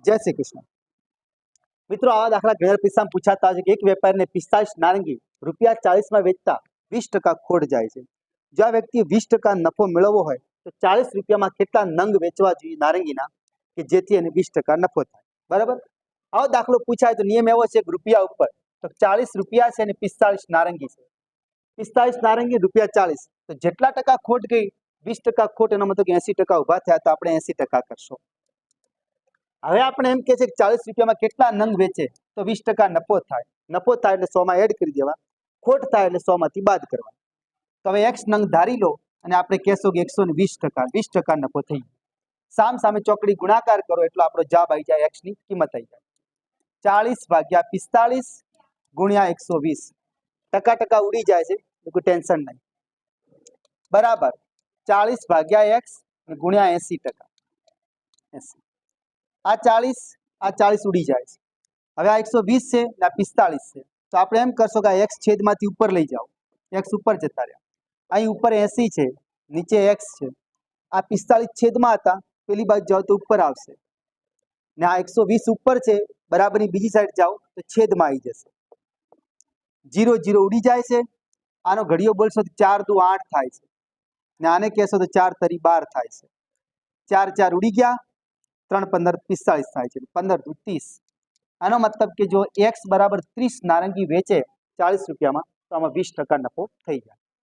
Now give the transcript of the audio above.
जय श्री कृष्ण। मित्रों, आवा दाखला घણા પરીક્ષામાં પૂછાતા હોય છે કે એક વેપારીને 45 નારંગી ₹40 માં વેચતા 20% ખોટ જાય છે। જો આ વ્યક્તિએ 20% નફો મેળવવો હોય તો 40 રૂપિયામાં કેટલા નંગ વેચવા જોઈએ નારંગીના કે જેથી એને 20% નફો થાય? બરાબર। આવો દાખલો પૂછાય તો નિયમ એવો છે કે રૂપિયા ઉપર તો 40 રૂપિયા છે અને 45 નારંગી છે। 45 નારંગી ₹40, તો જેટલા ટકા ખોટ ગઈ 20% ખોટ, એનો મતલબ 80% ઊભા થયા તો આપણે 80% કરશું। હવે આપણે એમ કે છે કે 40 રૂપિયામાં કેટલા નંગ વેચે તો 20% નફો થાય। નફો થાય એટલે 100 માં એડ કરી દેવા, ખોટ થાય એટલે 100 માંથી બાદ કરવા। તો હવે x નંગ ધારી લો અને આપણે કહેશો કે 120%, 20% નફો થઈ ગયો। સામ સામે ચોકડી ગુણાકાર કરો એટલે આપણો જવાબ આવી જાય, x ની કિંમત આવી જાય 40 ભાગ્યા 45 ગુણ્યા 120। ટકા ટકા ઉડી જાય છે, કોઈ ટેન્શન નહીં, બરાબર 40 ભાગ્યા x ગુણ્યા 80%। આ 40 ઉડી જાય છે। હવે આ 120 છે ને આ 45 છે, તો આપણે એમ કરશો કે આ x છેદમાંથી ઉપર લઈ જાઓ, x ઉપર જતા રહ્યા। અહીં ઉપર 80 છે, નીચે x છે, આ 45 છેદમાં હતા, પેલી બાજુ જાઓ તો ઉપર આવશે ને આ 120 ઉપર છે, બરાબરની બીજી સાઈડ જાઓ તો છેદમાં આવી જશે। 0 0 ઉડી જાય છે। આનો ઘડિયો બોલશો તો 4 દુ 8 થાય છે ને આને કહેશો તો 4 તરી 12 થાય છે। 4 4 ઉડી ગયા, 3 15 45 થાય છે, 15 દુ 30। આનો મતલબ કે જો x બરાબર 30 નારંગી વેચે 40 રૂપિયામાં તો આમાં 20% નફો થઈ જાય।